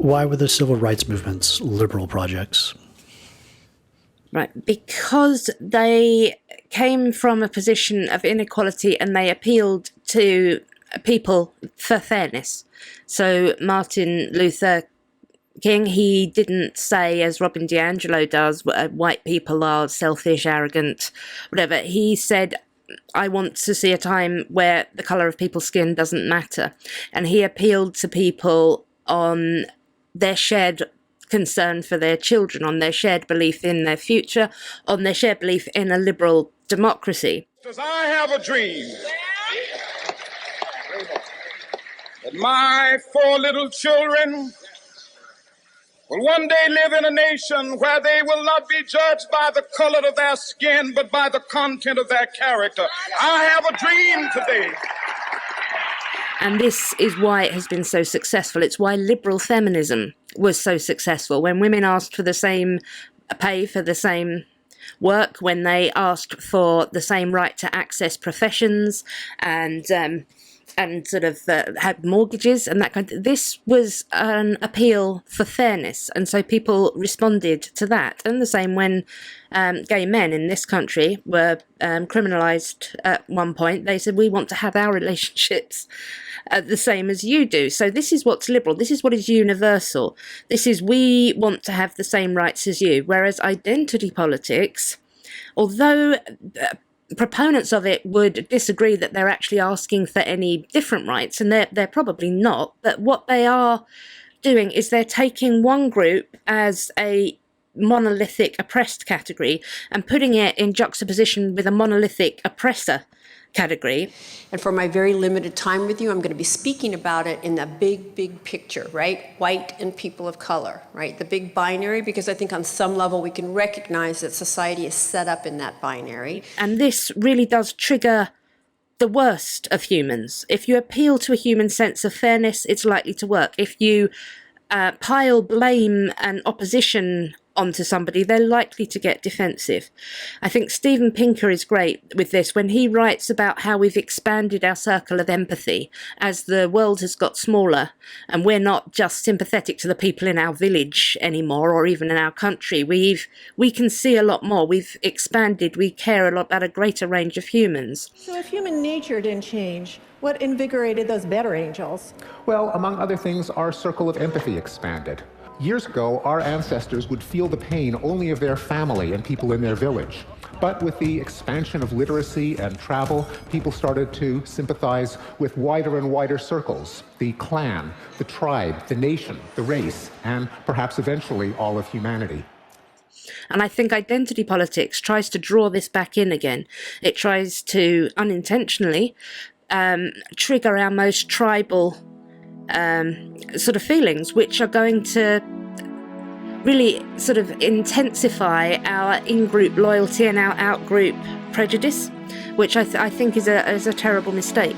Why were the civil rights movements liberal projects? Right, because they came from a position of inequality and they appealed to people for fairness. So Martin Luther King, he didn't say, as Robin DiAngelo does, white people are selfish, arrogant, whatever. He said, I want to see a time where the colour of people's skin doesn't matter. And he appealed to people on their shared concern for their children, on their shared belief in their future, on their shared belief in a liberal democracy. Because I have a dream that my 4 little children will one day live in a nation where they will not be judged by the color of their skin, but by the content of their character. I have a dream today. And this is why it has been so successful. It's why liberal feminism was so successful. When women asked for the same pay for the same work, when they asked for the same right to access professions and sort of had mortgages and that kind of, this was an appeal for fairness, and so people responded to that. And the same when gay men in this country were criminalised at one point. They said, we want to have our relationships the same as you do. So this is what's liberal. This is what is universal. This is, we want to have the same rights as you. Whereas identity politics, although proponents of it would disagree that they're actually asking for any different rights, and they're probably not, but what they are doing is they're taking one group as a monolithic oppressed category and putting it in juxtaposition with a monolithic oppressor category. And for my very limited time with you, I'm going to be speaking about it in the big, big picture, right? White and people of color, right? The big binary, because I think on some level we can recognize that society is set up in that binary. And this really does trigger the worst of humans. If you appeal to a human sense of fairness, it's likely to work. If you pile blame and opposition onto somebody, they're likely to get defensive. I think Steven Pinker is great with this when he writes about how we've expanded our circle of empathy as the world has got smaller, and we're not just sympathetic to the people in our village anymore, or even in our country. We can see a lot more. We've expanded. We care a lot about a greater range of humans. So if human nature didn't change, what invigorated those better angels? Well, among other things, our circle of empathy expanded. Years ago, our ancestors would feel the pain only of their family and people in their village. But with the expansion of literacy and travel, people started to sympathize with wider and wider circles: the clan, the tribe, the nation, the race, and perhaps eventually all of humanity. And I think identity politics tries to draw this back in again. It tries to unintentionally trigger our most tribal sort of feelings, which are going to really sort of intensify our in-group loyalty and our out-group prejudice, which I think is a terrible mistake.